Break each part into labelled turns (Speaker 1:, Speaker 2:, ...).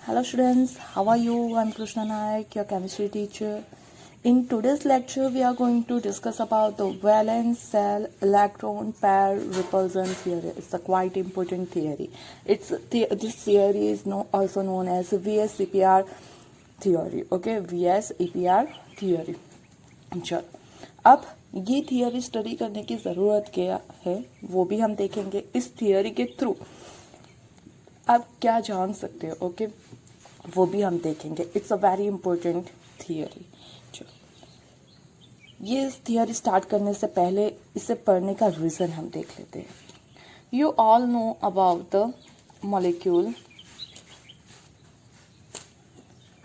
Speaker 1: Hello students, how are you? I'm Krishna Naik, your chemistry teacher. In today's lecture, we are going to discuss about the valence shell electron pair repulsion theory. It's a quite important theory. This theory is also known as VS-EPR theory. Okay, VS-EPR theory. चलो, अब ये theory study करने की ज़रूरत क्या है वो भी हम देखेंगे. इस थियोरी के थ्रू आप क्या जान सकते हो, ओके, वो भी हम देखेंगे. It's a very important theory. ये इस थियोरी स्टार्ट करने से पहले इसे पढ़ने का रीज़न हम देख लेते हैं. You all know about the molecule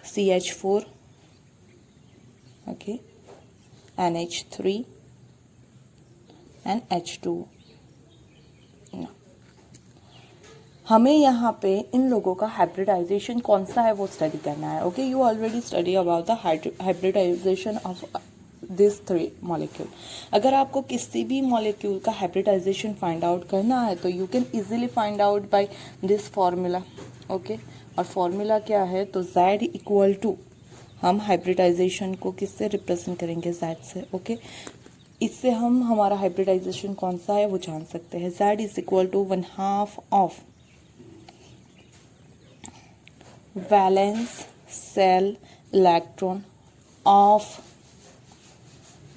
Speaker 1: CH4, okay, NH3 and H2. हमें यहाँ पे इन लोगों का हाइब्रिडाइजेशन कौन सा है वो स्टडी करना है. Okay, you already study about the hybridization of this 3 molecule. अगर आपको किसी भी मॉलिक्यूल का हाइब्रिडाइजेशन फाइंड आउट करना है तो you can easily find out by this formula. Okay, और फॉर्मूला क्या है तो Z इक्वल टू, हम हाइब्रिडाइजेशन को किससे रिप्रेजेंट करेंगे, Z से. ओके, इससे हम हमारा हाइब्रिडाइजेशन कौन सा है वो जान सकते हैं. Z is equal to 1/2 of valence shell electron of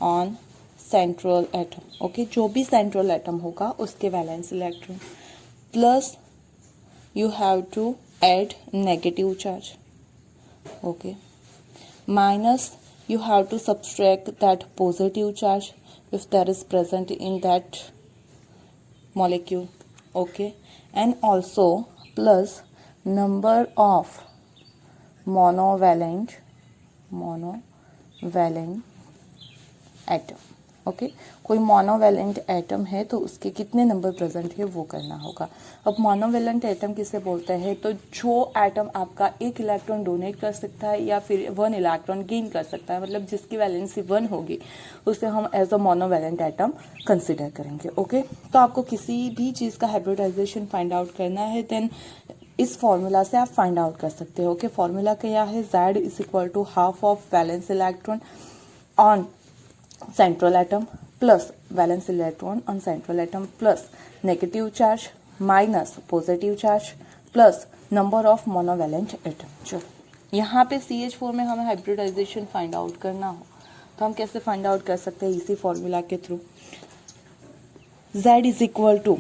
Speaker 1: on central atom. Okay, जो भी सेंट्रल एटम होगा उसके valence electron plus you have to add negative charge. Okay, minus you have to subtract that positive charge if that is present in that molecule. Okay, and also plus number of monovalent atom. Okay, कोई monovalent atom है तो उसके कितने number present है वो करना होगा. अब मोनोवेलेंट एटम किसे बोलते हैं तो जो एटम आपका 1 इलेक्ट्रॉन डोनेट कर सकता है या फिर 1 इलेक्ट्रॉन गेन कर सकता है, मतलब जिसकी वैलेंसी 1 होगी उसे हम as a monovalent atom consider करेंगे. ओके, तो आपको किसी भी चीज़ का हाइब्रिडाइजेशन फाइंड आउट करना है देन इस फॉर्मूला से आप फाइंड आउट कर सकते हो. ओके, फॉर्मूला क्या है, Z is equal to half of valence electron on central atom plus valence electron on central atom plus negative charge minus positive charge plus number of monovalent atom. चलो, यहाँ पे CH4 में हमें hybridisation find out करना हो तो हम कैसे फाइंड आउट कर सकते हैं, इसी फॉर्मूला के through. Z is equal to,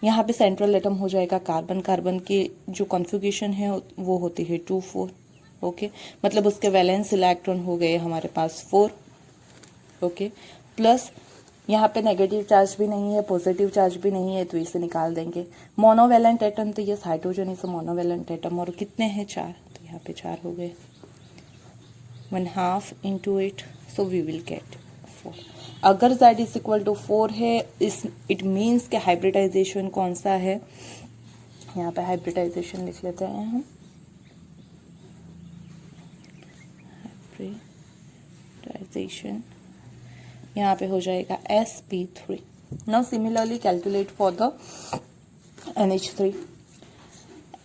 Speaker 1: यहाँ पे सेंट्रल एटम हो जाएगा कार्बन. कार्बन की जो कॉन्फ़िगरेशन है वो होती है 2-4. ओके, मतलब उसके वैलेंस इलेक्ट्रॉन हो गए हमारे पास 4. ओके, प्लस यहाँ पे नेगेटिव चार्ज भी नहीं है, पॉजिटिव चार्ज भी नहीं है तो इसे निकाल देंगे. मोनोवेलेंट एटम तो ये हाइड्रोजन इज मोनोवेलेंट एटम और कितने हैं 4, तो यहाँ पे 4 हो गए. 1/2 into 8, so we will get 4. अगर Z इज इक्वल टू 4 है इट मीन्स के हाइब्रिडाइजेशन कौन सा है, यहाँ पे हाइब्रिडाइजेशन लिख लेते हैं हम. हाइब्रिडाइजेशन यहाँ पे हो जाएगा sp3. Now similarly calculate for the NH3.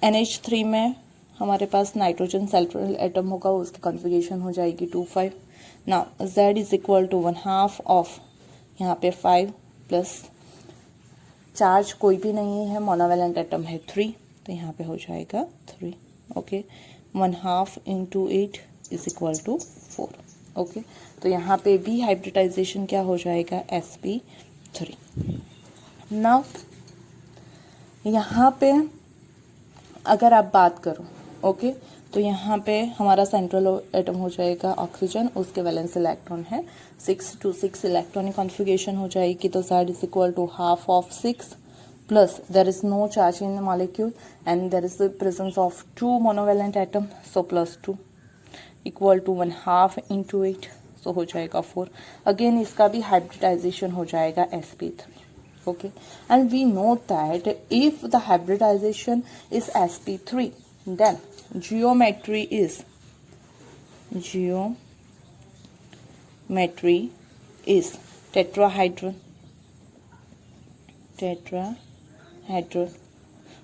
Speaker 1: NH3 में हमारे पास नाइट्रोजन सेंट्रल एटम होगा, उसकी कॉन्फ़िगरेशन हो जाएगी 2-5. Now Z is equal to 1/2 of यहाँ पे 5 प्लस चार्ज कोई भी नहीं है, मोनोवेलेंट एटम है 3 तो यहाँ पे हो जाएगा 3. Okay, 1/2 into 8 is equal to 4. Okay, तो यहाँ पे भी हाइब्रिडाइजेशन क्या हो जाएगा, sp3. नाउ यहाँ पे अगर आप बात करो, ओके, तो यहाँ पे हमारा सेंट्रल एटम हो जाएगा ऑक्सीजन, उसके वैलेंस इलेक्ट्रॉन है 6 इलेक्ट्रॉनिक कॉन्फ़िगरेशन हो जाएगी. तो Z is equal to half of 6 plus there is no charge in the molecule and there is the presence of 2 monovalent atom, so plus 2 equal to 1/2 into 8, so हो जाएगा 4. Again इसका भी hybridisation हो जाएगा sp3. Okay, and we know that if the hybridization is sp3 then geometry is tetrahedron.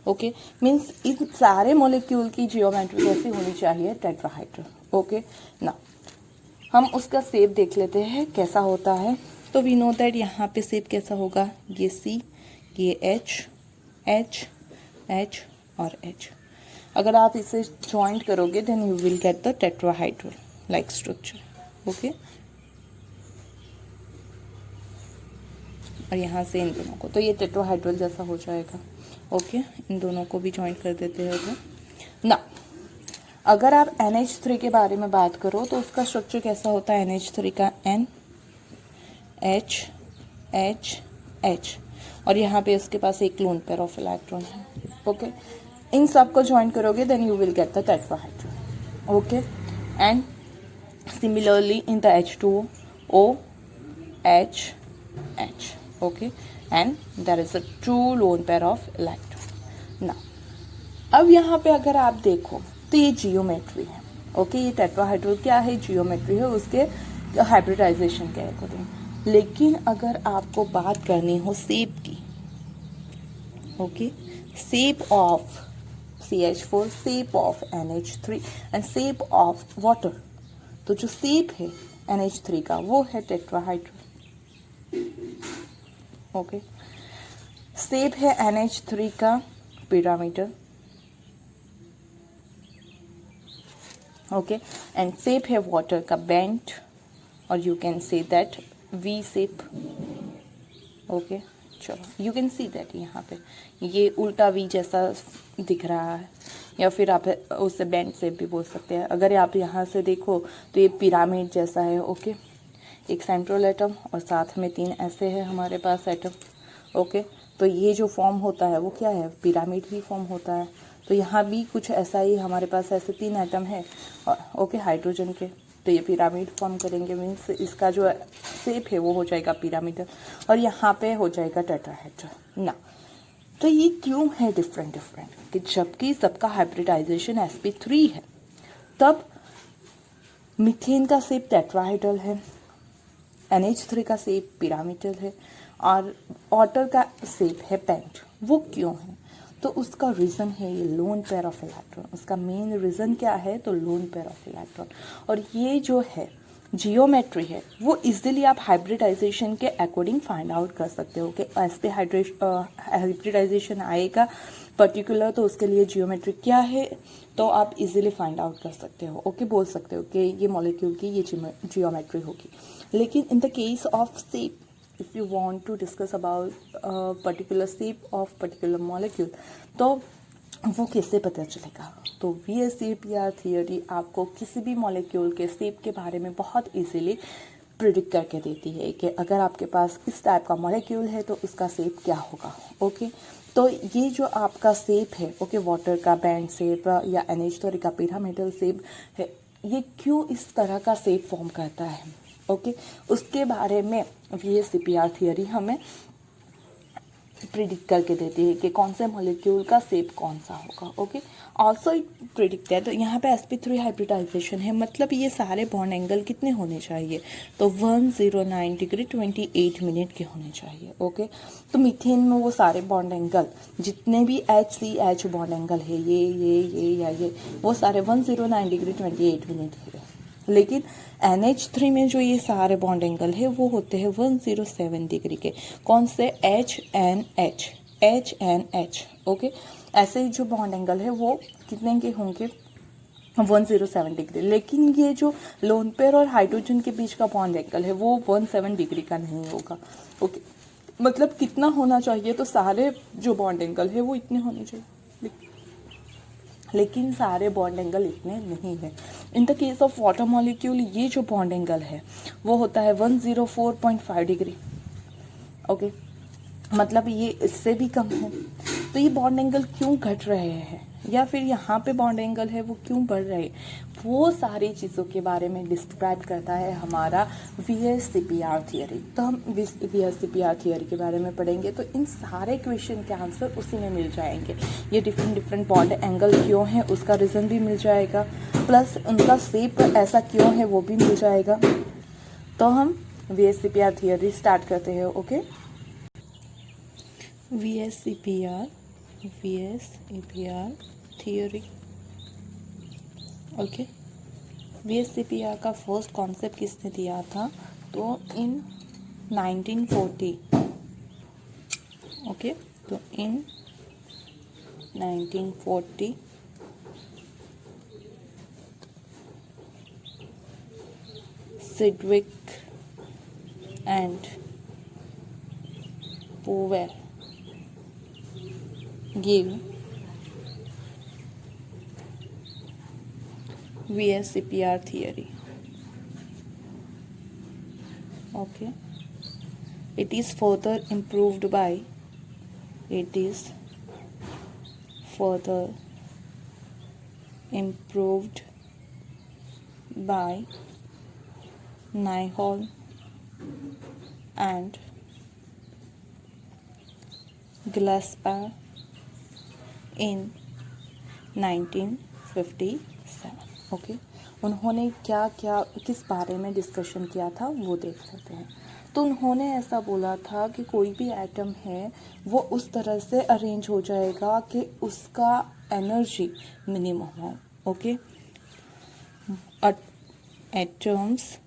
Speaker 1: Okay, means इन सारे molecule की geometry कैसी होनी चाहिए, टेट्राहाइड्रल। ओके ना, हम उसका शेप देख लेते हैं कैसा होता है। तो वी नो दैट यहाँ पे शेप कैसा होगा, ये सी, ये एच, एच, एच और एच। अगर आप इसे ज्वाइंट करोगे then you will get the tetrahedral like structure. Okay, और यहाँ से इन दोनों को, तो ये टेट्राहाइड्रल जैसा हो जाएगा। ओके, इन दोनों को भी ज्वाइंट कर देते हैं। ओके ना, अगर आप NH3 के बारे में बात करो तो उसका स्ट्रक्चर कैसा होता है NH3 का, N H H H, और यहाँ पे उसके पास एक लोन पेयर ऑफ इलेक्ट्रॉन है। ओके, इन सब को ज्वाइन करोगे then you will get the tetrahedral. Okay, and similarly in the H2O, O H H। Okay, and there is a two lone pair of electron. ना, अब यहाँ पे अगर आप देखो तो ये जियोमेट्री है। ओके, ये टेट्राहाइड्रल क्या है, जियोमेट्री है उसके हाइब्रिडाइजेशन के अकॉर्डिंग। लेकिन अगर आपको बात करनी हो शेप की, okay, shape of CH4, shape of NH3 and shape of water, तो जो शेप है NH3 का वो है टेट्राहाइड्रल। ओके, शेप है NH3 का पिरामिडल। ओके, एंड शेप है वाटर का बेंट, और you can say that V shape. Okay, चलो यू कैन सी दैट यहाँ पे ये उल्टा V जैसा दिख रहा है, या फिर आप उसे बेंट शेप भी बोल सकते हैं। अगर आप यहाँ से देखो तो ये पिरामिड जैसा है। ओके, एक सेंट्रल एटम और साथ में 3 ऐसे है हमारे पास एटम। ओके, तो ये जो फॉर्म होता है वो क्या है, पिरामिड ही फॉर्म होता है। तो यहाँ भी कुछ ऐसा ही हमारे पास ऐसे 3 एटम है, ओके, हाइड्रोजन के, तो ये पिरामिड फॉर्म करेंगे। मीन्स इसका जो शेप है वो हो जाएगा पिरामिडल, और यहाँ पे हो जाएगा टेट्राहेड्रल ना। तो ये क्यों है डिफरेंट डिफरेंट, कि जबकि सबका हाइब्रिडाइजेशन sp3 है, तब मीथेन का शेप टेट्राहेड्रल है, NH3 का शेप पिरामिडल है, और वाटर का शेप है पेंट। वो क्यों है, तो उसका रीज़न है ये लोन पेयर ऑफ इलेक्ट्रॉन। उसका मेन रीज़न क्या है, तो लोन पेयर ऑफ इलेक्ट्रॉन। और ये जो है जियोमेट्री है वो इजीली आप हाइब्रिडाइजेशन के अकॉर्डिंग फाइंड आउट कर सकते हो कि sp हाइब्रिडाइजेशन आएगा पर्टिकुलर, तो उसके लिए जियोमेट्री क्या है, तो आप इजीली फाइंड आउट कर सकते हो। ओके, बोल सकते हो कि ये मॉलिक्यूल की ये जियोमेट्री होगी। लेकिन in the case of shape, if you want to discuss about a particular shape of particular molecule, तो वो कैसे पता चलेगा, तो VSEPR थियोरी आपको किसी भी मॉलिक्यूल के शेप के बारे में बहुत इजीली प्रिडिक्ट करके देती है कि अगर आपके पास इस टाइप का मॉलिक्यूल है तो उसका शेप क्या होगा। ओके, तो ये जो आपका शेप है, ओके, वाटर का बैंड शेप या NH3 का पिरामिडल शेप है, ये क्यों इस तरह का शेप फॉर्म करता है। ओके, उसके बारे में VSEPR थियोरी हमें प्रिडिक्ट करके देती है कि कौन से मॉलिक्यूल का शेप कौन सा होगा। ओके, ऑल्सो इट प्रिडिक्ट है। तो यहाँ पे sp3 हाइब्रिडाइजेशन है, मतलब ये सारे बॉन्ड एंगल कितने होने चाहिए, तो 109 डिग्री 28 मिनट के होने चाहिए। ओके, तो मीथेन में वो सारे बॉन्ड एंगल जितने भी HCH बॉन्ड एंगल है, ये या ये, वो सारे 109 डिग्री 28 मिनट है। लेकिन NH3 में जो ये सारे बॉन्ड एंगल है वो होते हैं 107 डिग्री के। कौन से, HNH। ओके, ऐसे जो बॉन्ड एंगल है वो कितने के होंगे, 107 डिग्री। लेकिन ये जो लोन पेयर और हाइड्रोजन के बीच का बॉन्ड एंगल है वो 17 डिग्री का नहीं होगा। ओके, मतलब कितना होना चाहिए, तो सारे जो बॉन्ड एंगल है वो इतने होने चाहिए, लेकिन सारे बॉन्ड एंगल इतने नहीं है। In the case of water molecule ये जो बॉन्ड एंगल है वो होता है 104.5 डिग्री। ओके, मतलब ये इससे भी कम है। तो ये बॉन्ड एंगल क्यों घट रहे हैं, या फिर यहाँ पे बॉन्ड एंगल है वो क्यों बढ़ रहे हैं, वो सारी चीज़ों के बारे में डिस्क्राइब करता है हमारा VSEPR थियोरी। तो हम VSEPR थियोरी के बारे में पढ़ेंगे तो इन सारे क्वेश्चन के आंसर उसी में मिल जाएंगे। ये डिफरेंट डिफरेंट बॉन्ड एंगल क्यों है उसका रीज़न भी मिल जाएगा, प्लस उनका शेप ऐसा क्यों है वो भी मिल जाएगा। तो हम VSEPR थियोरी स्टार्ट करते हैं। Okay, VSEPR VSEPR theory. Okay, VSEPR का फर्स्ट कॉन्सेप्ट किसने दिया था? तो इन 1940। ओके, तो इन 1940 Sidgwick and Powell give VSEPR theory. Okay, it is further improved by Nyholm and Gillespie in 1957. Okay, उन्होंने क्या क्या किस बारे में डिस्कशन किया था वो देख लेते हैं। तो उन्होंने ऐसा बोला था कि कोई भी एटम है वो उस तरह से अरेंज हो जाएगा कि उसका एनर्जी मिनिमम हो। Okay, atoms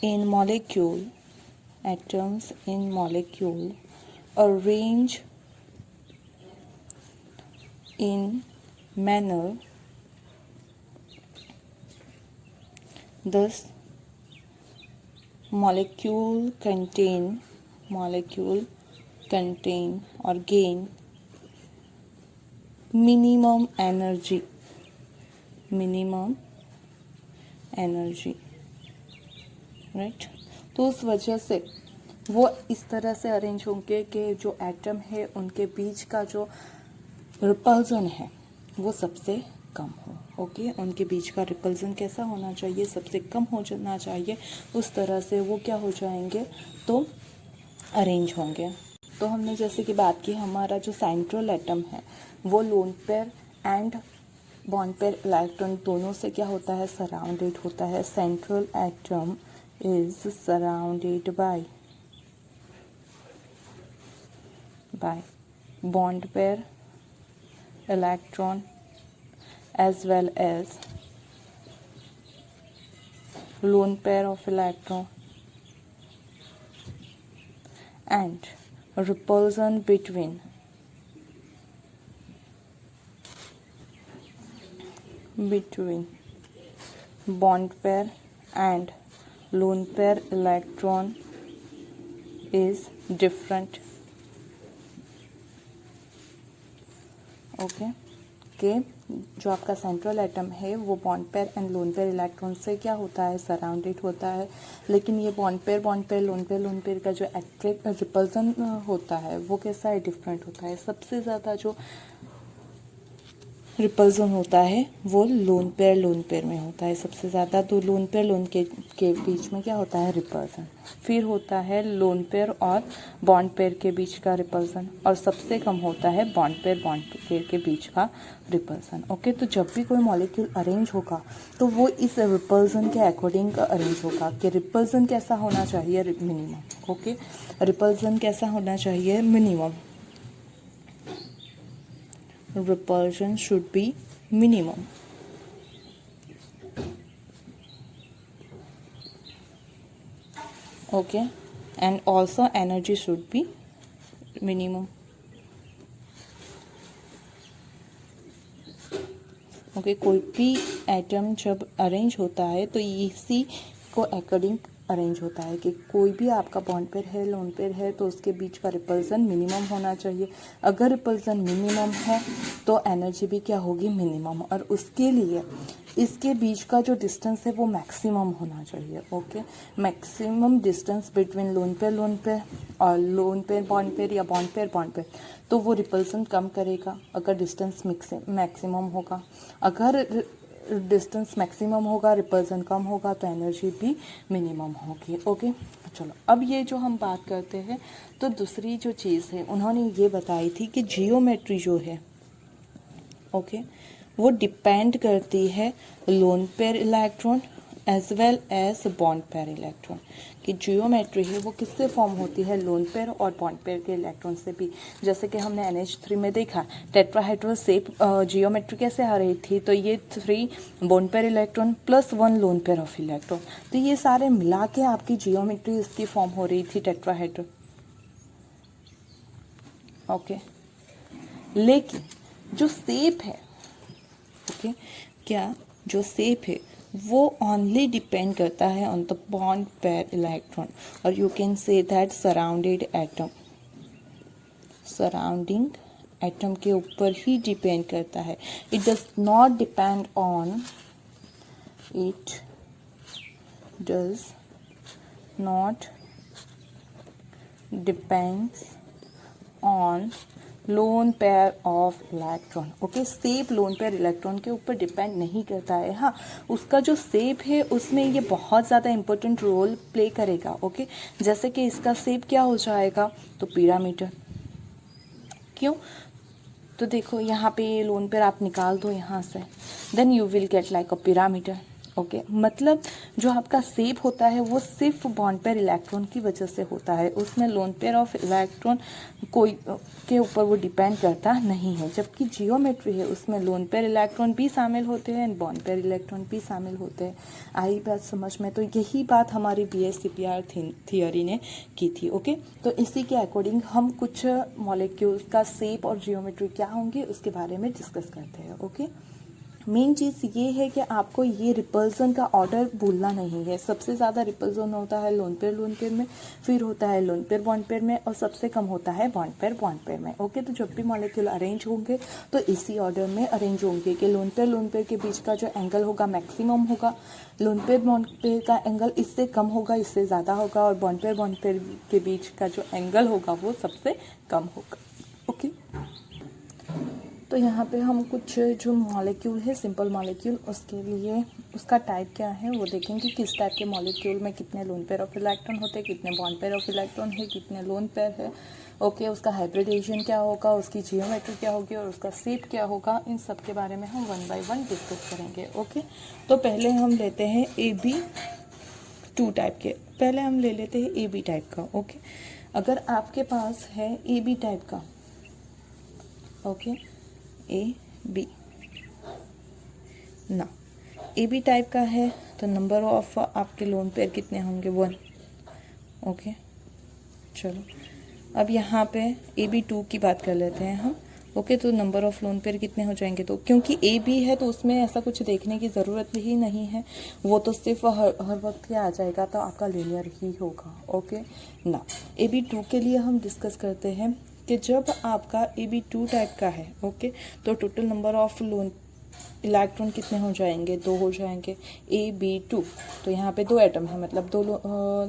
Speaker 1: in molecule arrange in manner thus molecule contain or gain minimum energy, right. तो उस वजह से वो इस तरह से अरेंज होंगे कि जो एटम है उनके बीच का जो रिपल्जन है वो सबसे कम हो। ओके, उनके बीच का रिपल्जन कैसा होना चाहिए? सबसे कम हो जाना चाहिए। उस तरह से वो क्या हो जाएंगे? तो अरेंज होंगे। तो हमने जैसे कि बात की, हमारा जो सेंट्रल एटम है वो lone pair and bond pair electron दोनों से क्या होता है? सराउंडेड होता है। Central atom is surrounded by bond pair electron as well as lone pair of electron and repulsion between bond pair and lone pair electron is different. Okay, कि जो आपका सेंट्रल एटम है वो bond pair and loan pair electron से क्या होता है? Surrounded होता है। लेकिन ये बॉन्ड पेयर लोन पेयर का जो एट्रैक्ट रिपल्सन होता है वो कैसा है? डिफरेंट होता है। सबसे ज़्यादा जो रिपल्सन होता है वो लोन पेयर में होता है सबसे ज़्यादा। तो लोन पेयर के बीच में क्या होता है? रिपल्सन। फिर होता है लोन पेयर और बॉन्ड पेयर के बीच का रिपल्सन, और सबसे कम होता है बॉन्ड पेयर के बीच का रिपल्सन। ओके, तो जब भी कोई मॉलिक्यूल अरेंज होगा तो वो इस रिपल्सन के अकॉर्डिंग अरेंज होगा कि रिपल्सन कैसा होना चाहिए? मिनिमम। ओके, रिपल्सन कैसा होना चाहिए? Minimum. Repulsion should be minimum. Okay, and also energy should be minimum. Okay, कोई भी एटम जब अरेंज होता है तो इसी को अकॉर्डिंग अरेंज होता है कि कोई भी आपका बॉन्ड पेयर है, लोन पेयर है, तो उसके बीच का रिपल्सन मिनिमम होना चाहिए। अगर रिपल्सन मिनिमम है तो एनर्जी भी क्या होगी? मिनिमम। और उसके लिए इसके बीच का जो डिस्टेंस है वो मैक्सिमम होना चाहिए। Okay, maximum distance between loan pair और लोन पेयर बॉन्ड पेयर या बॉन्ड पेयर, तो वो रिपल्सन कम करेगा अगर डिस्टेंस मैक्सिमम होगा। अगर डिस्टेंस मैक्सिमम होगा, रिपल्सन कम होगा, तो एनर्जी भी मिनिमम होगी। ओके, चलो अब ये जो हम बात करते हैं तो दूसरी जो चीज़ है उन्होंने ये बताई थी कि जियोमेट्री जो है ओके वो डिपेंड करती है lone pair electron as well as bond pair electron. कि जियोमेट्री है वो किससे फॉर्म होती है, लोन पेयर और बॉन्ड पेयर के इलेक्ट्रॉन से भी। जैसे कि हमने NH3 में देखा टेट्राहेड्रल शेप जियोमेट्री कैसे आ रही थी, तो ये 3 bond pair electron plus 1 lone pair of electron, तो ये सारे मिला के आपकी जियोमेट्री इसकी फॉर्म हो रही थी टेट्राहेड्रल। ओके, लेकिन जो शेप है, ओके, क्या जो शेप है वो ओनली डिपेंड करता है on the bond pair electron, और you can say that surrounding atom के ऊपर ही डिपेंड करता है। It does not depend on lone pair of electron. Okay, shape lone pair electron के ऊपर डिपेंड नहीं करता है। हाँ, उसका जो शेप है उसमें ये बहुत ज़्यादा इंपॉर्टेंट रोल प्ले करेगा। ओके, जैसे कि इसका शेप क्या हो जाएगा, तो पिरामिड। क्यों, तो देखो यहाँ पे ये लोन पेयर आप निकाल दो यहाँ से, then you will get like a pyramid. Okay, मतलब जो आपका शेप होता है वो सिर्फ बॉन्ड पेयर इलेक्ट्रॉन की वजह से होता है, उसमें लोन पेयर ऑफ इलेक्ट्रॉन कोई के ऊपर वो डिपेंड करता नहीं है। जबकि जियोमेट्री है उसमें लोन पेयर इलेक्ट्रॉन भी शामिल होते हैं एंड बॉन्ड पेयर इलेक्ट्रॉन भी शामिल होते हैं। आई बात समझ में, तो यही बात हमारी BS/CPR थियोरी ने की थी। ओके, तो इसी के अकॉर्डिंग हम कुछ मॉलिक्यूल्स का शेप और जियोमेट्री क्या होंगे उसके बारे में डिस्कस करते हैं। ओके, मेन चीज़ ये है कि आपको ये रिपल्सन का ऑर्डर भूलना नहीं है। सबसे ज़्यादा रिपल्सन होता है लोन पेयर में, फिर होता है लोन पेयर बॉन्ड पेयर में, और सबसे कम होता है बॉन्ड पेयर में। ओके, तो जब भी मॉलिक्यूल अरेंज होंगे तो इसी ऑर्डर में अरेंज होंगे कि लोन पेयर के बीच का जो एंगल होगा मैक्सिमम होगा, लोन पेयर बॉन्ड पेयर का एंगल इससे कम होगा, इससे ज़्यादा होगा, और बॉन्ड पेयर के बीच का जो एंगल होगा वो सबसे कम होगा। ओके, तो यहाँ पे हम कुछ जो मॉलिक्यूल है सिंपल मॉलिक्यूल, उसके लिए उसका टाइप क्या है वो देखेंगे। किस टाइप के मॉलिक्यूल में कितने लोन पेयर ऑफ इलेक्ट्रॉन होते हैं, कितने बॉन्ड पेयर ऑफ इलेक्ट्रॉन है, कितने लोन पेयर है। ओके, उसका हाइब्रिडेशन क्या होगा, उसकी जियोमेट्री क्या होगी और उसका शेप क्या होगा, इन सब के बारे में हम 1 by 1 डिस्कस करेंगे। ओके, तो पहले हम लेते हैं AB2 टाइप के, पहले हम ले लेते हैं AB टाइप का। ओके, अगर आपके पास है AB टाइप का, ओके, AB ना AB टाइप का है तो नंबर ऑफ आपके लोन पेयर कितने होंगे, 1। ओके, चलो अब यहाँ पे AB2 की बात कर लेते हैं हम। ओके, तो नंबर ऑफ लोन पेयर कितने हो जाएंगे, तो क्योंकि AB है तो उसमें ऐसा कुछ देखने की ज़रूरत ही नहीं है, वो तो सिर्फ हर वक्त क्या आ जाएगा, तो आपका लीनियर ही होगा। ओके ना, AB2 के लिए हम डिस्कस करते हैं कि जब आपका AB2 टाइप का है, ओके, तो total number of loan electron कितने हो जाएंगे, 2 हो जाएंगे। AB2 तो यहाँ पे 2 एटम है, मतलब 2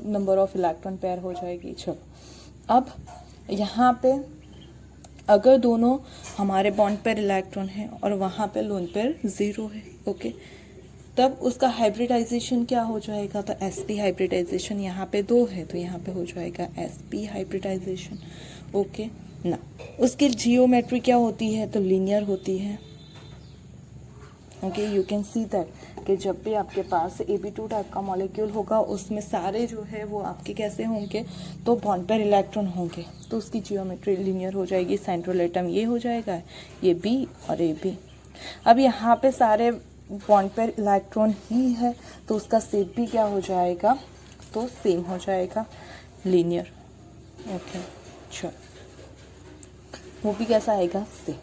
Speaker 1: नंबर ऑफ इलेक्ट्रॉन पेयर हो जाएगी। चलो अब यहाँ पे अगर दोनों हमारे बॉन्ड पेयर इलेक्ट्रॉन है और वहाँ पे लोन पेयर 0 है, ओके, तब उसका हाइब्रिडाइजेशन क्या हो जाएगा, तो sp हाइब्रिडाइजेशन यहाँ पे 2 है तो यहाँ पे हो जाएगा sp हाइब्रिडाइजेशन। ओके ना, उसकी जियोमेट्री क्या होती है, तो लीनियर होती है। Okay, you can see that कि जब भी आपके पास AB2 टाइप का मॉलिक्यूल होगा उसमें सारे जो है वो आपके कैसे होंगे, तो बॉन्ड पेयर इलेक्ट्रॉन होंगे, तो उसकी जियोमेट्री लीनियर हो जाएगी। सेंट्रल एटम ये हो जाएगा, ये B और AB। अब यहाँ पे सारे बॉन्ड पेयर इलेक्ट्रॉन ही है तो उसका शेप भी क्या हो जाएगा, तो सेम हो जाएगा, लीनियर। ओके, चलो वो भी कैसा आएगा, सेम।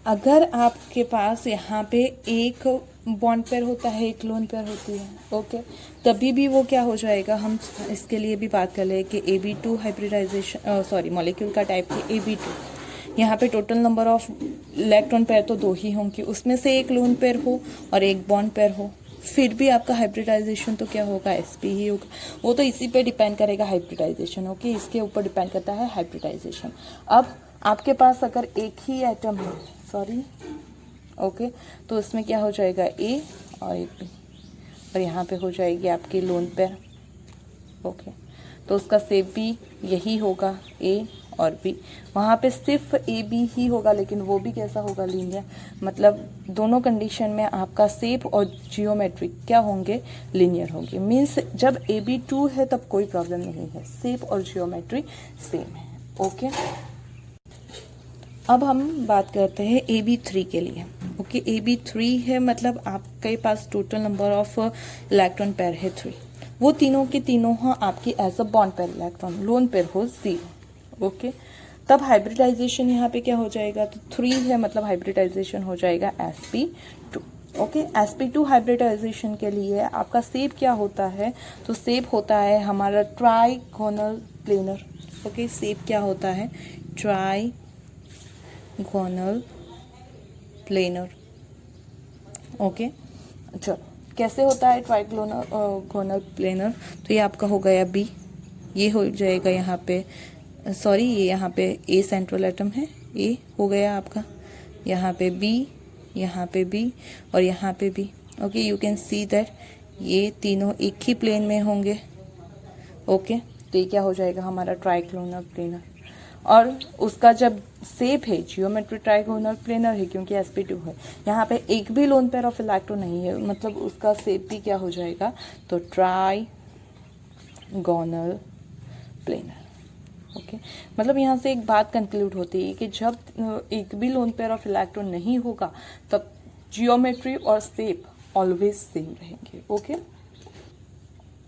Speaker 1: अगर आपके पास यहाँ पे एक बॉन्ड पेयर होता है, एक लोन पेयर होती है, ओके, तभी भी वो क्या हो जाएगा, हम इसके लिए भी बात कर ले कि AB2 हाइब्रिडाइजेशन सॉरी मॉलिक्यूल का टाइप है AB2। यहाँ पे total number of electron pair तो 2 ही होंगे, उसमें से एक लोन पेयर हो और एक बॉन्ड पेयर हो, फिर भी आपका हाइब्रिडाइजेशन तो क्या होगा, sp ही होगा। वो तो इसी पे डिपेंड करेगा हाइब्रिडाइजेशन। ओके, इसके ऊपर डिपेंड करता है हाइब्रिडाइजेशन। अब आपके पास अगर एक ही एटम है, सॉरी, ओके, तो इसमें क्या हो जाएगा, A और एक B, और यहाँ पे हो जाएगी आपकी लोन पेयर। ओके, तो उसका शेप भी यही होगा, A और बी। वहाँ पे सिर्फ ए बी ही होगा, लेकिन वो भी कैसा होगा, लीनियर। मतलब दोनों कंडीशन में आपका शेप और जियोमेट्री क्या होंगे, लीनियर होंगे। मीन्स जब ए बी 2 है तब कोई प्रॉब्लम नहीं है, शेप और जियोमेट्री सेम है। ओके, अब हम बात करते हैं ए बी 3 के लिए। ओके, ए बी 3 है, मतलब आपके पास total number of electron pair है 3। वो तीनों के तीनों हैं आपकी as a bond pair electron, lone pair हो 0। ओके, तब हाइब्रिडाइजेशन यहाँ पे क्या हो जाएगा, तो 3 है, मतलब हाइब्रिडाइजेशन हो जाएगा sp2। ओके, sp2 हाइब्रिडाइजेशन के लिए आपका शेप क्या होता है, तो शेप होता है हमारा ट्राइगोनल प्लेनर। ओके, शेप क्या होता है, ट्राइगोनल प्लेनर। ओके, चलो कैसे होता है ट्राइगोनल प्लेनर, तो ये आपका हो गया बी, ये हो जाएगा यहाँ पे, सॉरी ये यहाँ पे ए सेंट्रल एटम है, ए हो गया आपका, यहाँ पे बी, यहाँ पे बी और यहाँ पे B. Okay, you can see that ये तीनों एक ही प्लेन में होंगे। ओके, तो ये क्या हो जाएगा हमारा ट्राइगोनल प्लेनर। और उसका जब शेप है जियोमेट्री ट्राइगोनल प्लेनर है, क्योंकि sp2 है, यहाँ पे एक भी लोन पेयर ऑफ इलेक्ट्रॉन नहीं है, मतलब उसका शेप भी क्या हो जाएगा, तो ट्राइगोनल प्लेनर। ओके, मतलब यहाँ से एक बात कंक्लूड होती है कि जब एक भी लोन पेयर ऑफ इलेक्ट्रॉन नहीं होगा तब जियोमेट्री और शेप ऑलवेज सेम रहेंगे। ओके,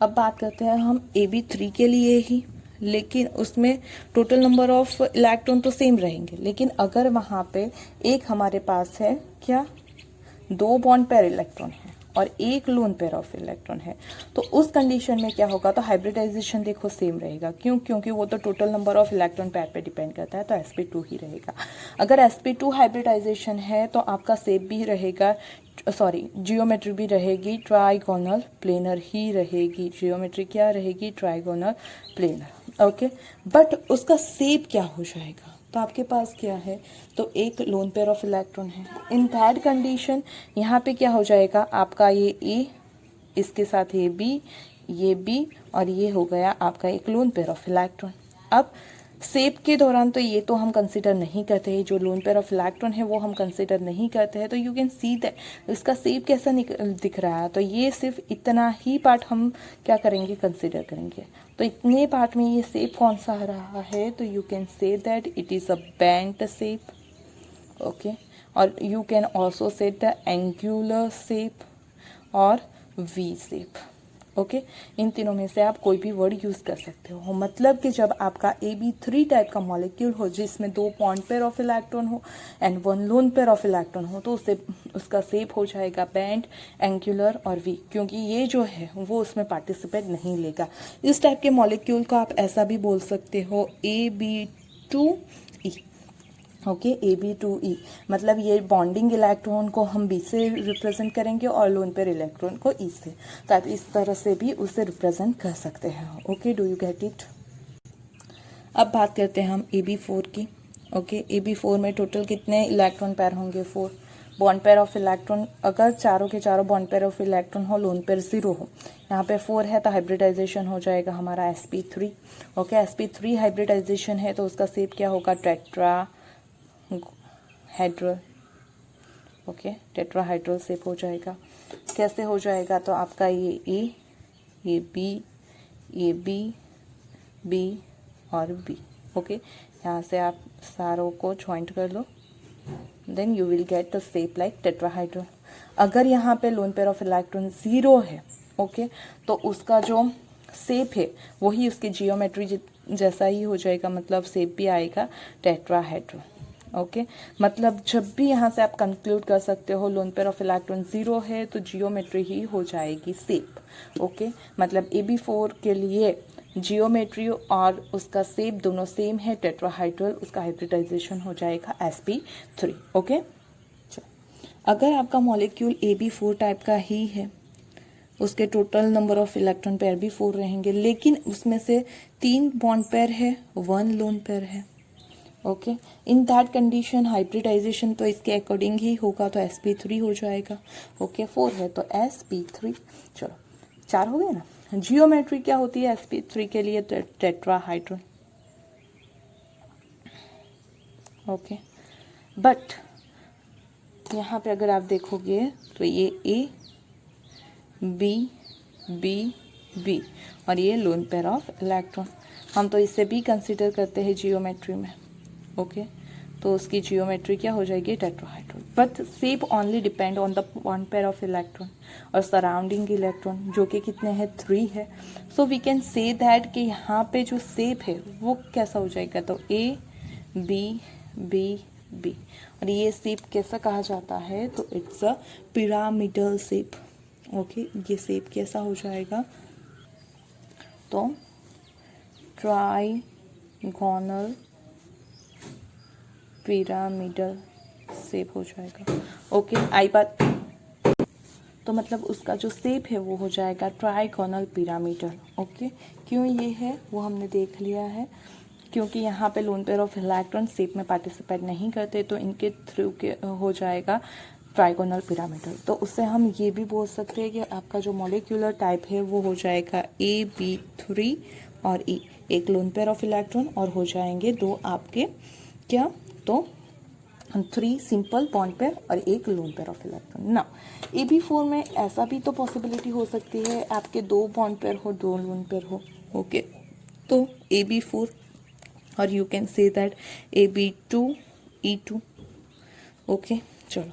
Speaker 1: अब बात करते हैं हम AB3 के लिए ही, लेकिन उसमें टोटल नंबर ऑफ इलेक्ट्रॉन तो सेम रहेंगे, लेकिन अगर वहाँ पे एक हमारे पास है क्या, 2 बॉन्ड पेयर इलेक्ट्रॉन है और एक लोन पेयर ऑफ इलेक्ट्रॉन है, तो उस कंडीशन में क्या होगा, तो हाइब्रिडाइजेशन देखो सेम रहेगा। क्यों, क्योंकि वो तो total number of electron pair पे डिपेंड करता है, तो sp2 ही रहेगा। अगर sp2 हाइब्रिडाइजेशन है तो आपका शेप भी रहेगा, सॉरी जियोमेट्री भी रहेगी, ट्राइगोनल प्लेनर ही रहेगी। जियोमेट्री क्या रहेगी, ट्राइगोनल प्लेनर। ओके, बट उसका शेप क्या हो जाएगा, तो आपके पास क्या है, तो एक लोन पेयर ऑफ इलेक्ट्रॉन है। इन दैट कंडीशन यहाँ पे क्या हो जाएगा आपका, ये ए, इसके साथ ये बी और ये हो गया आपका एक लोन पेयर ऑफ इलेक्ट्रॉन। अब शेप के दौरान तो ये तो हम कंसिडर नहीं करते हैं, जो लोन पेयर ऑफ इलेक्ट्रॉन है वो हम कंसिडर नहीं करते हैं, तो यू कैन सी दैट इसका शेप कैसा दिख रहा है, तो ये सिर्फ इतना ही पार्ट हम क्या करेंगे, कंसिडर करेंगे। तो इतने पार्ट में ये शेप कौन सा आ रहा है, तो you can say that it is a bent shape. Okay, और you can also say the angular shape और वी शेप। ओके, इन तीनों में से आप कोई भी वर्ड यूज कर सकते हो। मतलब कि जब आपका AB3 टाइप का मॉलिक्यूल हो जिसमें 2 बॉन्ड पेयर ऑफ इलेक्ट्रॉन हो and 1 lone pair of electron हो, तो उसका शेप हो जाएगा बेंट, एंगुलर और वी, क्योंकि ये जो है वो उसमें पार्टिसिपेट नहीं लेगा। इस टाइप के मॉलिक्यूल को आप ऐसा भी बोल सकते हो AB2E। ओके, AB2E, मतलब ये बॉन्डिंग इलेक्ट्रॉन को हम बी से रिप्रेजेंट करेंगे और लोन पेयर इलेक्ट्रॉन को ई से, तो आप इस तरह से भी उसे रिप्रेजेंट कर सकते हैं। Okay, do you get it. अब बात करते हैं हम AB4 की। ओके, AB4 में टोटल कितने इलेक्ट्रॉन पेयर होंगे, 4 बॉन्ड पेयर ऑफ इलेक्ट्रॉन। अगर चारों के चारों बॉन्ड पेयर ऑफ इलेक्ट्रॉन हो, लोन पेयर 0 हो, यहाँ पे 4 है तो हाइब्रिडाइजेशन हो जाएगा हमारा sp3। ओके, sp3 हाइब्रिडाइजेशन है तो उसका शेप क्या होगा, tetra hydel. Okay, tetrahedral shape हो जाएगा। कैसे हो जाएगा, तो आपका ये बी और बी। ओके, यहाँ से आप सारों को ज्वाइंट कर लो, then you will get the shape like tetrahedral. अगर यहाँ पे लोन पेयर ऑफ इलेक्ट्रॉन 0 है, ओके, तो उसका जो शेप है वही उसकी जियोमेट्री जैसा ही हो जाएगा, मतलब शेप भी आएगा टेट्राहाइड्रल। ओके, मतलब जब भी यहाँ से आप कंक्लूड कर सकते हो लोन पेयर ऑफ इलेक्ट्रॉन 0 है तो जियोमेट्री ही हो जाएगी शेप। ओके, मतलब AB4 के लिए जियोमेट्री और उसका शेप दोनों सेम है, टेट्राहाइड्रल, उसका हाइब्रिडाइजेशन हो जाएगा sp3। ओके, अगर आपका मॉलिक्यूल AB4 टाइप का ही है, उसके total number of electron pair भी 4 रहेंगे, लेकिन उसमें से 3 बॉन्ड पेयर है, 1 लोन पेयर है। Okay, in that condition hybridization तो इसके अकॉर्डिंग ही होगा, तो sp3 हो जाएगा। ओके, 4 है तो sp3। चलो 4 हो गए ना। जियोमेट्री क्या होती है sp3 के लिए, टेट्राहाइड्रल। ओके, बट यहाँ पे अगर आप देखोगे तो ये ए बी बी बी और ये लोन पेयर ऑफ इलेक्ट्रॉन, हम तो इसे भी कंसिडर करते हैं जियोमेट्री में। ओके, तो उसकी जियोमेट्री क्या हो जाएगी, tetrahedral. But shape only depend on the one pair of electron और सराउंडिंग इलेक्ट्रॉन जो कि कितने हैं, 3 है। So we can say that कि यहाँ पे जो शेप है वो कैसा हो जाएगा, तो ए बी बी बी, और ये शेप कैसा कहा जाता है, तो it's a pyramidal shape. Okay, ये शेप कैसा हो जाएगा, तो ट्राइगोनल पिरामिडल शेप हो जाएगा। ओके, आई बात, तो मतलब उसका जो शेप है वो हो जाएगा ट्राइगोनल पिरामिडल। ओके, क्यों ये है वो हमने देख लिया है, क्योंकि यहाँ पे loan pair of electron shape में पार्टिसिपेट नहीं करते, तो इनके थ्रू के हो जाएगा ट्राइगोनल पिरामिडल। तो उससे हम ये भी बोल सकते हैं कि आपका जो मॉलिक्यूलर टाइप है वो हो जाएगा AB3 और E, एक लोन पेयर ऑफ इलेक्ट्रॉन और हो जाएंगे 2 आपके क्या, तो 3 सिंपल बॉन्ड पेयर और एक लोन पेयर ऑफ इलेक्ट्रॉन। ना AB4 में ऐसा भी तो पॉसिबिलिटी हो सकती है आपके 2 बॉन्ड पेयर हो, 2 लोन पेयर हो। ओके, तो AB4 और you can say that AB2 E2। Okay, चलो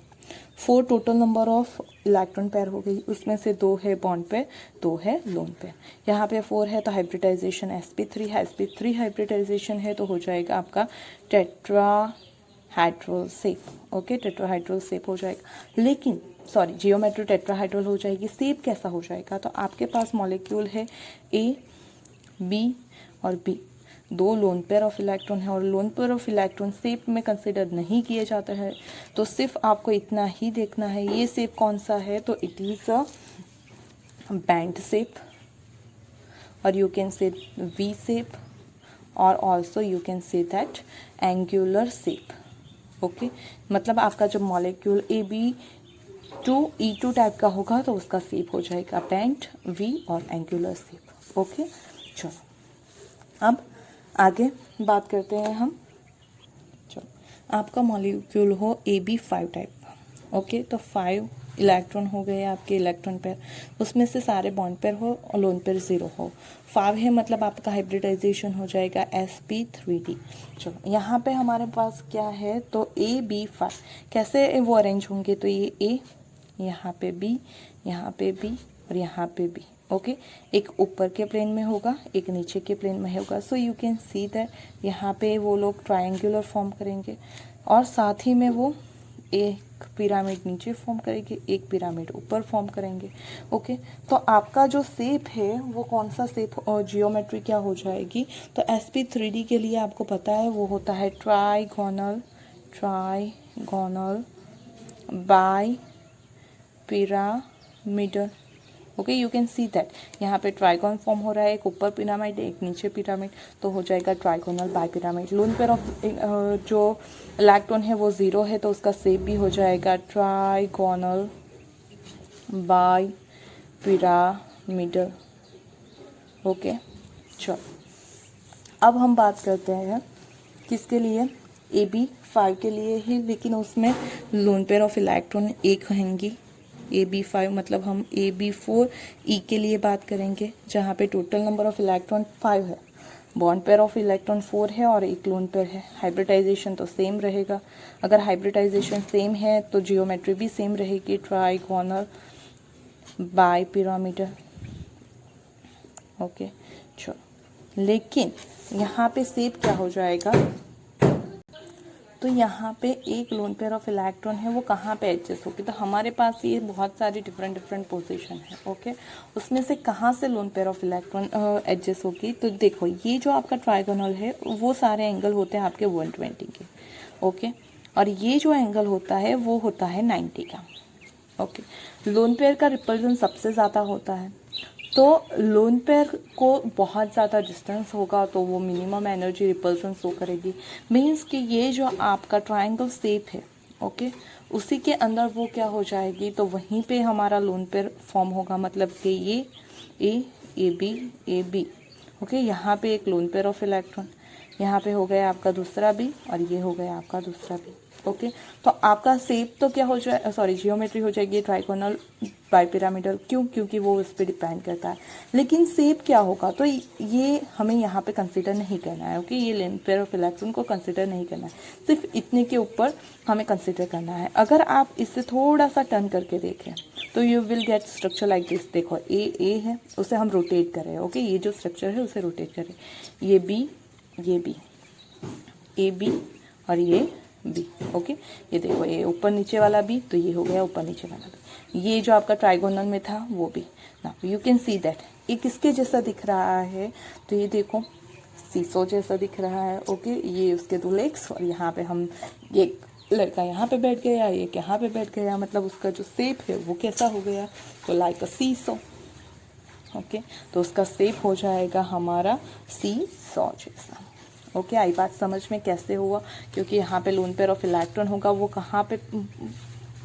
Speaker 1: 4 total number of electron pair हो गई, उसमें से 2 है बॉन्ड पेयर, 2 है लोन पेयर। यहाँ पे 4 है तो हाइब्रिडाइजेशन sp3 है, sp3 हाइब्रिडाइजेशन है तो हो जाएगा आपका tetrahedral shape. Okay, tetrahedral shape हो जाएगा, लेकिन सॉरी जियोमेट्री टेट्राहाइड्रल हो जाएगी। शेप कैसा हो जाएगा, तो आपके पास मॉलिक्यूल है ए बी और B, 2 lone pair of electron है और lone pair of electron shape में कंसिडर नहीं किए जाते हैं, तो सिर्फ आपको इतना ही देखना है ये शेप कौन सा है, तो it is a bent shape और you can say V shape और also you can say that angular shape. Okay, मतलब आपका जब मॉलिक्यूल AB2E2 टाइप का होगा तो उसका शेप हो जाएगा बैंड, वी और एंगुलर शेप। ओके, चलो अब आगे बात करते हैं हम। चलो, आपका मॉलिक्यूल हो AB5 टाइप का। ओके, तो 5 इलेक्ट्रॉन हो गए आपके इलेक्ट्रॉन पेयर, उसमें से सारे बॉन्ड पेयर हो और लोन पेयर 0 हो। 5 है मतलब आपका हाइब्रिडाइजेशन हो जाएगा sp3d। चलो यहाँ पे हमारे पास क्या है, तो AB5 कैसे वो अरेंज होंगे, तो ये A, यहाँ पे B, यहाँ पे B और यहाँ पे B। ओके, एक ऊपर के प्लेन में होगा, एक नीचे के प्लेन में होगा। So you can see that यहाँ पे वो लोग ट्रायंगुलर फॉर्म करेंगे और साथ ही में वो एक पिरामिड नीचे फॉर्म करेंगे, एक पिरामिड ऊपर फॉर्म करेंगे। ओके, तो आपका जो शेप है वो कौन सा शेप और जियोमेट्री क्या हो जाएगी, तो sp3d के लिए आपको पता है वो होता है trigonal bipyramidal. Okay, you can see that यहाँ पे ट्राइगोन फॉर्म हो रहा है, एक ऊपर पिरामिड एक नीचे पिरामिड, तो हो जाएगा trigonal bipyramid. Lone pair of जो इलेक्ट्रॉन है वो 0 है तो उसका शेप भी हो जाएगा ट्राइगोनल बाय पिरामिडल। ओके, चलो अब हम बात करते हैं किसके लिए, AB5 के लिए ही, लेकिन उसमें लोन पेयर ऑफ इलेक्ट्रॉन एक होंगी। AB5 मतलब हम AB4E के लिए बात करेंगे, जहाँ पे टोटल नंबर ऑफ इलेक्ट्रॉन 5 है, बॉन्ड पेयर ऑफ इलेक्ट्रॉन 4 है और एक लोन पेयर है। हाइब्रिडाइजेशन तो सेम रहेगा, अगर हाइब्रिडाइजेशन सेम है तो जियोमेट्री भी सेम रहेगी, ट्राइगोनल बाय पिरामिडल। ओके, चलो लेकिन यहाँ पे शेप क्या हो जाएगा, तो यहाँ पे एक लोन पेयर ऑफ इलेक्ट्रॉन है वो कहाँ पे एडजस्ट होगी, तो हमारे पास ये बहुत सारी डिफरेंट पोजीशन है। ओके, उसमें से कहाँ से lone pair of electron adjust होगी, तो देखो ये जो आपका ट्राइगोनल है वो सारे एंगल होते हैं आपके 120 के। ओके, और ये जो एंगल होता है वो होता है 90 का। ओके, लोन पेयर का रिपल्सन सबसे ज़्यादा होता है, तो लोन पेयर को बहुत ज़्यादा डिस्टेंस होगा तो वो मिनिमम एनर्जी रिपल्सन शो करेगी। मीन्स कि ये जो आपका ट्रायंगल शेप है, ओके, उसी के अंदर वो क्या हो जाएगी, तो वहीं पे हमारा लोन पेयर फॉर्म होगा, मतलब कि ये ए बी, ओके, यहाँ पे एक लोन पेयर ऑफ इलेक्ट्रॉन, यहाँ पे हो गया आपका दूसरा बी और ये हो गया आपका दूसरा बी। ओके, तो आपका शेप तो क्या हो जाए, सॉरी जियोमेट्री हो जाएगी ट्राइगोनल बाइपिरामिडल। क्यों? क्योंकि वो उस पर डिपेंड करता है। लेकिन शेप क्या होगा, तो ये हमें यहाँ पे कंसीडर नहीं करना है। ओके, ये लेंथ पेयर ऑफ इलेक्ट्रॉन को कंसीडर नहीं करना है, सिर्फ इतने के ऊपर हमें कंसीडर करना है। अगर आप इससे थोड़ा सा टर्न करके देखें तो you will gate structure like this. देखो ए है, उसे हम रोटेट करें। ओके, ये जो स्ट्रक्चर है उसे रोटेट करें। ये बी, ए बी और ये बी। ओके, ये देखो ये ऊपर नीचे वाला बी, तो ये हो गया ऊपर नीचे वाला बी। ये जो आपका ट्राइगोनल में था वो भी। Now you can see that ये किसके जैसा दिख रहा है, तो ये देखो सीसो जैसा दिख रहा है। ओके, ये उसके दो लेग्स और यहाँ पे हम ये लड़का यहाँ पे बैठ गया, ये यहाँ पे बैठ गया, मतलब उसका जो शेप है वो कैसा हो गया, तो लाइक अ सीसो। ओके, तो उसका शेप हो जाएगा हमारा सीसो जैसा। ओके, आई बात समझ में कैसे हुआ, क्योंकि यहाँ पे लोन पेयर ऑफ इलेक्ट्रॉन होगा, वो कहाँ पे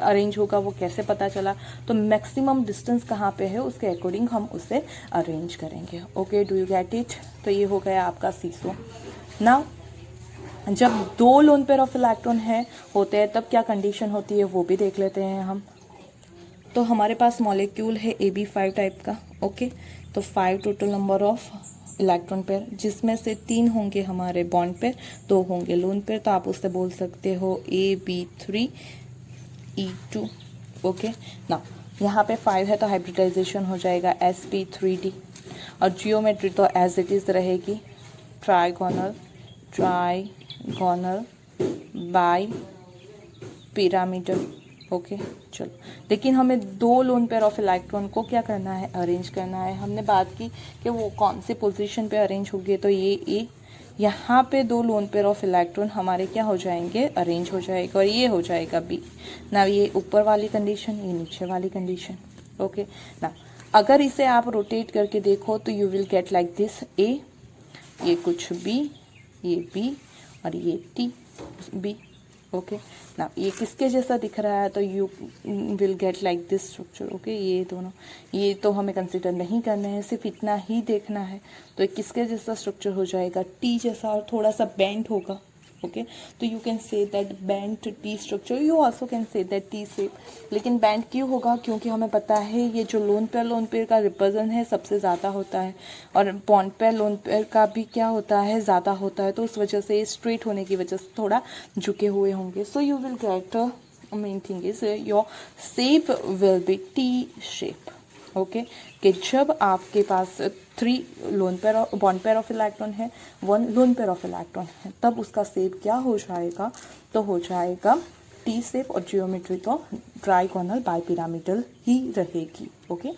Speaker 1: अरेंज होगा वो कैसे पता चला, तो मैक्सिमम डिस्टेंस कहाँ पे है उसके अकॉर्डिंग हम उसे अरेंज करेंगे। Okay, do you get it? तो ये हो गया आपका सीसो। नाउ जब दो लोन पेयर ऑफ इलेक्ट्रॉन होते हैं तब क्या कंडीशन होती है वो भी देख लेते हैं हम। तो हमारे पास मॉलिक्यूल है AB5 टाइप का। ओके, तो 5 total number of electron pair, जिसमें से 3 होंगे हमारे बॉन्ड पेयर, 2 होंगे लोन पेयर। तो आप उससे बोल सकते हो AB3E2। ओके, ना यहाँ पे 5 है तो हाइब्रिडाइजेशन हो जाएगा sp3d, और जियोमेट्री तो एज इट इज़ रहेगी ट्राइगोनल बाई पिरामिडल। ओके, चलो, लेकिन हमें 2 लोन पेयर ऑफ इलेक्ट्रॉन को क्या करना है, अरेंज करना है। हमने बात की कि वो कौन सी पोजीशन पे अरेंज होंगे, तो ये ए, यहाँ पे 2 लोन पेयर ऑफ इलेक्ट्रॉन हमारे क्या हो जाएंगे, अरेंज हो जाएगा, और ये हो जाएगा बी। ना ये ऊपर वाली कंडीशन, ये नीचे वाली कंडीशन। ओके, ना अगर इसे आप रोटेट करके देखो तो you will get like this A, ये कुछ बी, ये बी और ये टी बी। ओके, ना ये किसके जैसा दिख रहा है, तो you will get like this structure. Okay, ये दोनों, ये तो हमें कंसिडर नहीं करना है, सिर्फ इतना ही देखना है। तो किसके जैसा स्ट्रक्चर हो जाएगा, टी जैसा, और थोड़ा सा बेंड होगा। ओके, तो you can say that bend T structure, you also can say that T shape. लेकिन बेंड क्यों होगा, क्योंकि हमें पता है ये जो लोन पेयर का रिप्रेजेंट है सबसे ज़्यादा होता है, और बॉन्ड पेयर लोन पेयर का भी क्या होता है, ज़्यादा होता है। तो उस वजह से स्ट्रेट होने की वजह से थोड़ा झुके हुए होंगे। So you will gate main thing is your shape will be T shape. Okay, कि जब आपके पास 3 lone pair bond pair of electron है, 1 लोन पेयर ऑफ इलेक्ट्रॉन है, तब उसका शेप क्या हो जाएगा, तो हो जाएगा टी शेप, और जियोमेट्री तो ट्राइगोनल बाइपिरामिडल ही रहेगी। ओके,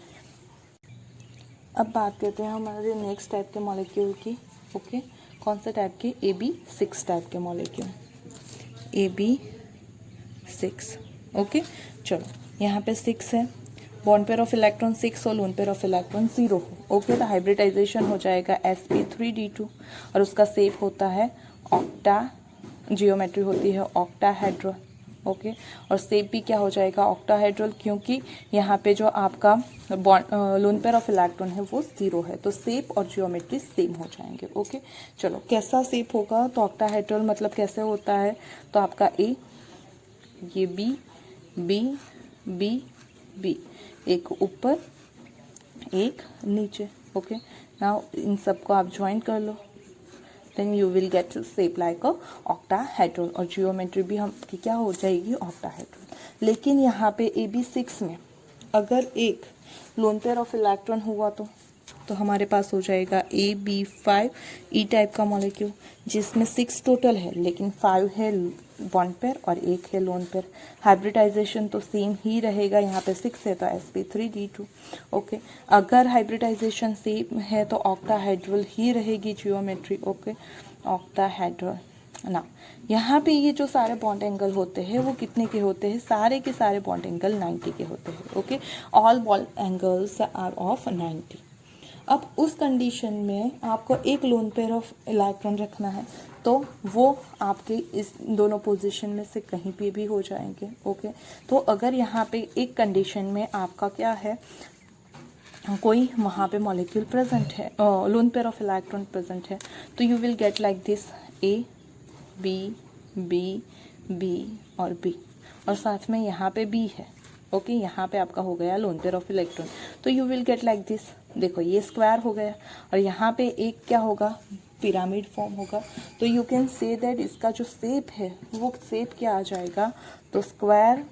Speaker 1: अब बात करते हैं हमारे नेक्स्ट टाइप के मॉलिक्यूल की। ओके, कौन से टाइप के, AB6 टाइप के मॉलिक्यूल, AB6। ओके, चलो यहाँ पे 6 है, बॉन्ड पेयर ऑफ इलेक्ट्रॉन 6 और लोन पेयर ऑफ इलेक्ट्रॉन 0 हो। ओके, तो हाइब्रिडाइजेशन हो जाएगा sp3d2, और उसका शेप होता है ऑक्टा, जियोमेट्री होती है ऑक्टाहेड्रल। ओके, और शेप भी क्या हो जाएगा, ऑक्टाहेड्रल, क्योंकि यहाँ पे जो आपका लोन पेयर ऑफ इलेक्ट्रॉन है वो 0 है, तो शेप और जियोमेट्री सेम हो जाएंगे। ओके, चलो कैसा शेप होगा, तो ऑक्टाहेड्रल मतलब कैसे होता है, तो आपका ए, ये बी, बी बी बी, एक ऊपर एक नीचे। ओके, नाउ इन सबको आप ज्वाइन कर लो, then you will get shape like a octahedral, और जियोमेट्री भी हम की क्या हो जाएगी, ऑक्टाहेड्रल। लेकिन यहाँ पे AB6 में अगर एक लोन पेयर ऑफ इलेक्ट्रॉन हुआ तो हमारे पास हो जाएगा AB5 ई टाइप का मॉलिक्यूल, जिसमें 6 टोटल है, लेकिन 5 है बॉन्ड पेयर और 1 है लोन पेयर। हाइब्रिडाइजेशन तो सेम ही रहेगा, यहाँ पे 6 है तो sp3d2। ओके, अगर हाइब्रिडाइजेशन सेम है तो ऑक्टाहेड्रल ही रहेगी जियोमेट्री। Okay, octahedral. ना यहाँ पे ये जो सारे बॉन्ड एंगल होते हैं वो कितने के होते हैं, सारे के सारे बॉन्ड एंगल 90 के होते हैं। Okay, all bond angles are of 90। अब उस कंडीशन में आपको एक लोन पेयर ऑफ इलेक्ट्रॉन रखना है, तो वो आपके इस दोनों पोजीशन में से कहीं पे भी हो जाएंगे। ओके, तो अगर यहाँ पे एक कंडीशन में आपका क्या है, कोई वहाँ पे मॉलिक्यूल प्रेजेंट है, lone pair of electron present है, तो you will get like this A, B, B, B और बी, और साथ में यहाँ पे बी है। ओके, यहाँ पे आपका हो गया लोन पेयर ऑफ इलेक्ट्रॉन। तो you will get like this. देखो ये स्क्वायर हो गया और यहाँ पे एक क्या होगा, पिरामिड फॉर्म होगा। तो यू कैन से दैट इसका जो शेप है वो शेप क्या आ जाएगा, तो स्क्वायर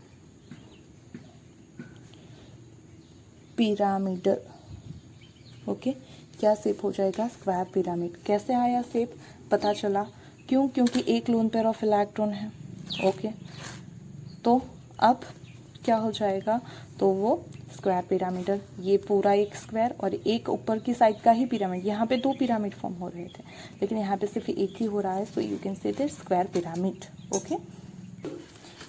Speaker 1: पिरामिडल। ओके, क्या शेप हो जाएगा, स्क्वायर पिरामिड। कैसे आया शेप, पता चला क्यों, क्योंकि एक लोन पेयर ऑफ इलेक्ट्रॉन है। ओके, तो अब क्या हो जाएगा, तो वो स्क्वायर पिरामिडल। ये पूरा एक स्क्वायर और एक ऊपर की साइड का ही पिरामिड। यहाँ पे दो पिरामिड फॉर्म हो रहे थे लेकिन यहाँ पे सिर्फ एक ही हो रहा है, so you can say that square pyramid. Okay,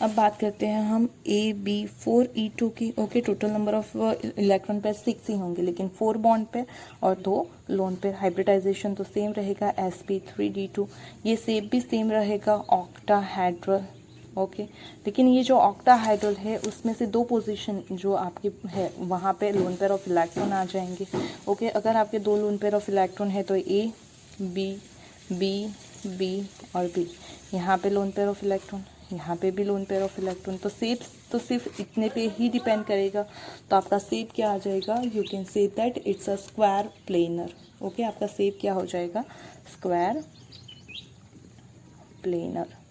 Speaker 1: अब बात करते हैं हम AB4E2 की। Okay, total number of electron pair 6 ही होंगे लेकिन 4 बॉन्ड पेयर और 2 लोन पेयर। हाइब्रिडाइजेशन तो सेम रहेगा sp3d2। ये शेप भी सेम रहेगा, ऑक्टाहेड्रल। ओके, लेकिन ये जो ऑक्टाहाइड्रल है उसमें से 2 पोजीशन जो आपकी है वहाँ पे लोन पेयर ऑफ इलेक्ट्रॉन आ जाएंगे। ओके, अगर आपके 2 लोन पेयर ऑफ इलेक्ट्रॉन है तो ए, बी, बी, बी और बी। यहाँ पे लोन पेयर ऑफ इलेक्ट्रॉन, यहाँ पे भी लोन पेयर ऑफ इलेक्ट्रॉन। तो शेप तो सिर्फ इतने पे ही डिपेंड करेगा। तो आपका शेप क्या आ जाएगा, you can say that it's a square planar. Okay, आपका शेप क्या हो जाएगा, स्क्वायर प्लेनर।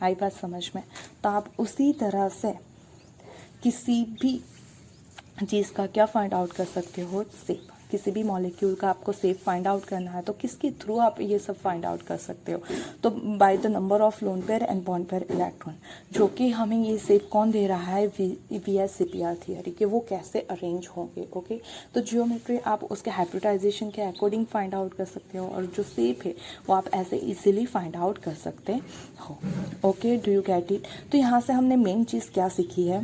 Speaker 1: आई बात समझ में। तो आप उसी तरह से किसी भी चीज़ का क्या फाइंड आउट कर सकते हो, शेप। किसी भी मॉलिक्यूल का आपको शेप फाइंड आउट करना है तो किसके थ्रू आप ये सब फाइंड आउट कर सकते हो, तो by the number of lone pair and bond pair electron. जो कि हमें ये शेप कौन दे रहा है, VS-CPR थियरी कि वो कैसे अरेंज होंगे। ओके, तो जियोमेट्री आप उसके हाइब्रिडाइजेशन के अकॉर्डिंग फाइंड आउट कर सकते हो और जो शेप है वो आप ऐसे इजीली फाइंड आउट कर सकते हो। Okay, do you get it. तो यहाँ से हमने मेन चीज़ क्या सीखी है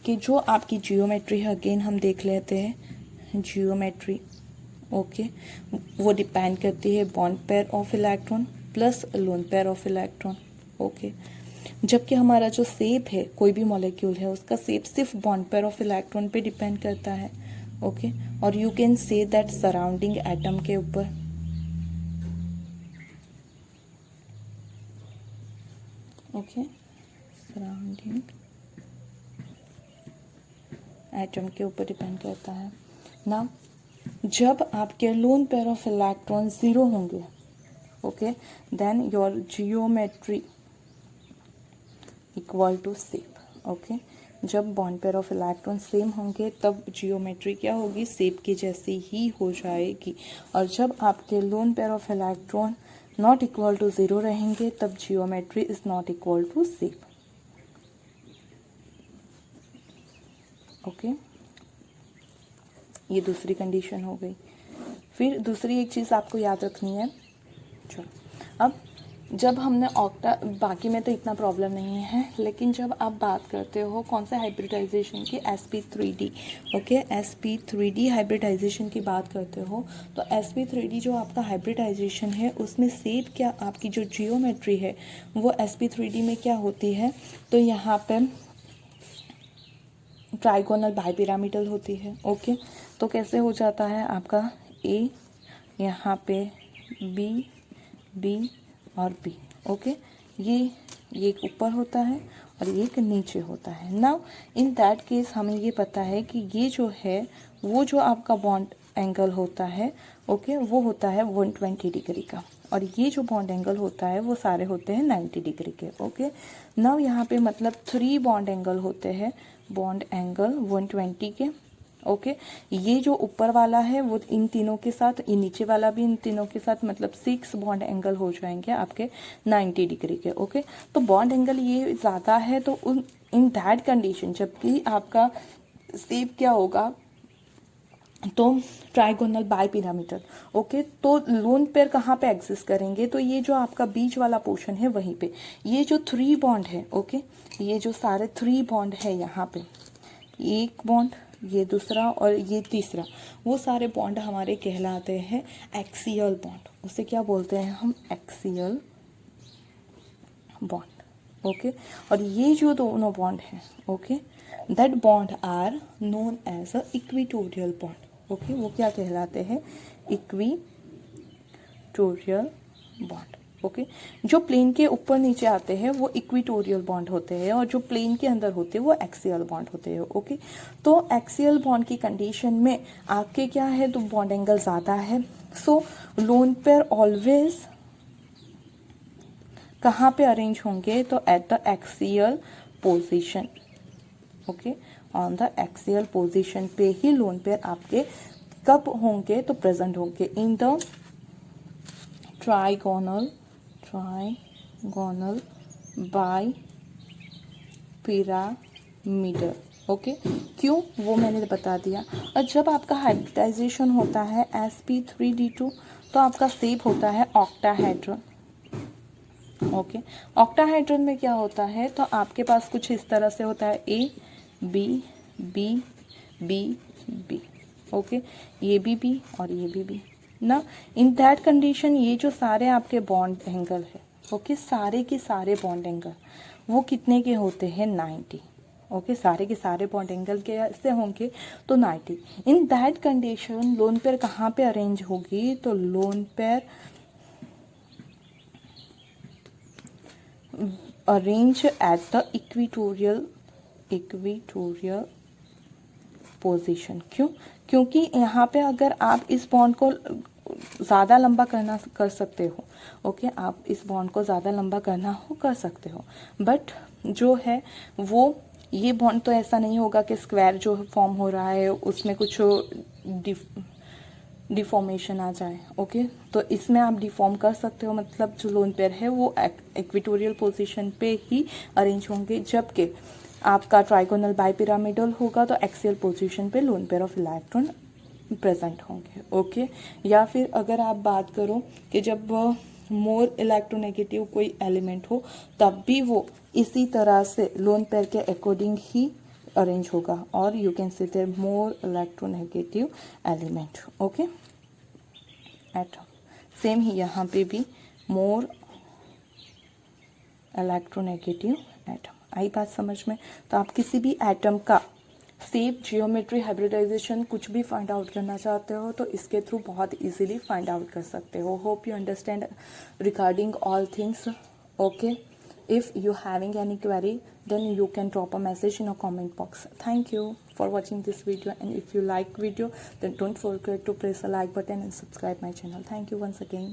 Speaker 1: कि जो आपकी जियोमेट्री है, अगेन हम देख लेते हैं जियोमेट्री। ओके, वो डिपेंड करती है bond pair of electron plus lone pair of electron. Okay, जबकि हमारा जो शेप है, कोई भी मॉलिक्यूल है उसका शेप सिर्फ बॉन्ड पेयर ऑफ इलेक्ट्रॉन पे डिपेंड करता है। ओके, और you can say that surrounding atom के ऊपर। ओके, सराउंडिंग एटम के ऊपर डिपेंड करता है ना। जब आपके लोन पेयर ऑफ इलेक्ट्रॉन 0 होंगे, okay, then your geometry equal to shape. Okay, जब bond pair of electron same होंगे तब जियोमेट्री क्या होगी, शेप की जैसी ही हो जाएगी। और जब आपके lone pair of electron not equal to 0 रहेंगे तब geometry is not equal to shape. Okay, ये दूसरी कंडीशन हो गई। फिर दूसरी एक चीज़ आपको याद रखनी है। चलो, अब जब हमने ऑक्टा, बाकी में तो इतना प्रॉब्लम नहीं है, लेकिन जब आप बात करते हो कौन से हाइब्रिडाइजेशन की, sp3d। ओके, sp3d हाइब्रिडाइजेशन की बात करते हो तो sp3d जो आपका हाइब्रिडाइजेशन है उसमें शेप क्या, आपकी जो जियोमेट्री है वो sp3d में क्या होती है, तो यहाँ पे ट्राइगोनल बाइपिरामिडल होती है। ओके, तो कैसे हो जाता है आपका ए, यहाँ पे बी, बी और बी। ओके, ये एक ऊपर होता है और ये एक नीचे होता है। नाउ इन दैट केस हमें ये पता है कि ये जो है वो जो आपका बॉन्ड एंगल होता है, ओके, वो होता है 120 डिग्री का, और ये जो बॉन्ड एंगल होता है वो सारे होते हैं 90 डिग्री के। ओके, नाउ यहाँ पे मतलब 3 बॉन्ड एंगल होते हैं, बॉन्ड एंगल 120 के। ओके, ये जो ऊपर वाला है वो इन तीनों के साथ, ये नीचे वाला भी इन तीनों के साथ, मतलब 6 बॉन्ड एंगल हो जाएंगे आपके 90 डिग्री के। ओके, तो बॉन्ड एंगल ये ज़्यादा है तो इन दैट कंडीशन जबकि आपका शेप क्या होगा, तो ट्राइगोनल बाइपिरामिडल। ओके, तो लोन पेयर कहाँ पे एग्जिस्ट करेंगे, तो ये जो आपका बीच वाला पोर्शन है वहीं पे। ये जो 3 बॉन्ड है, ओके, ये जो सारे 3 बॉन्ड है यहाँ पे, एक बॉन्ड, ये दूसरा और ये तीसरा, वो सारे बॉन्ड हमारे कहलाते हैं एक्सियल बॉन्ड। उसे क्या बोलते हैं हम, एक्सियल बॉन्ड। ओके, और ये जो दोनों बॉन्ड हैं, okay, that bond are known as a equatorial bond. Okay, वो क्या कहलाते हैं, इक्विटोरियल बॉन्ड। ओके जो प्लेन के ऊपर नीचे आते हैं वो इक्विटोरियल बॉन्ड होते हैं और जो प्लेन के अंदर होते हैं वो एक्सियल बॉन्ड होते हैं। ओके तो एक्सियल बॉन्ड की कंडीशन में आपके क्या है, तो बॉन्ड एंगल ज़्यादा है। सो लोन पेयर ऑलवेज कहाँ पे अरेंज होंगे, तो at the axial position. Okay on the axial position पे ही लोन पेयर आपके कब होंगे, तो प्रेजेंट होंगे in the trigonal bipyramidal. Okay क्यों, वो मैंने बता दिया। और जब आपका हाइब्रिडाइजेशन होता है sp3d2 तो आपका शेप होता है ऑक्टाहेड्रन। ओके ऑक्टाहेड्रन में क्या होता है, तो आपके पास कुछ इस तरह से होता है A B B B B. Okay ये भी और ये भी ना। इन दैट कंडीशन ये जो सारे आपके बॉन्ड एंगल है, ओके सारे के सारे बॉन्ड एंगल वो कितने के होते हैं, 90। ओके सारे के सारे बॉन्ड एंगल के से होंगे तो 90। इन दैट कंडीशन लोन पेयर कहाँ पे अरेंज होगी, तो lone pair arrange at the equatorial position. क्यों, क्योंकि यहाँ पे अगर आप इस बॉन्ड को ज़्यादा लंबा कर सकते हो। ओके आप इस बॉन्ड को ज़्यादा लंबा करना हो कर सकते हो, बट जो है वो ये बॉन्ड तो ऐसा नहीं होगा कि स्क्वायर जो फॉर्म हो रहा है उसमें कुछ डिफॉर्मेशन आ जाए। ओके तो इसमें आप डिफॉर्म कर सकते हो, मतलब जो लोन पेयर है वो इक्विटोरियल पोजीशन पे ही अरेंज होंगे, जबकि आपका ट्राइगोनल बाइपिरामिडल होगा तो एक्सियल पोजीशन पे loan pair of electron present होंगे। ओके या फिर अगर आप बात करो कि जब मोर इलेक्ट्रोनेगेटिव कोई एलिमेंट हो तब भी वो इसी तरह से लोन पेयर के अकॉर्डिंग ही अरेंज होगा, और you can see there more electronegative element. Okay atom same ही यहाँ पे भी मोर इलेक्ट्रोनेगेटिव एटम। आई बात समझ में। तो आप किसी भी एटम का शेप, जियोमेट्री, हाइब्रिडाइजेशन कुछ भी फाइंड आउट करना चाहते हो तो इसके थ्रू बहुत इजीली फाइंड आउट कर सकते हो। Hope you understand regarding all things. Okay if you having any query then you can drop a message in a comment box. Thank you for watching this video, and if you like video then don't forget to press the like button and subscribe my channel. Thank you once again.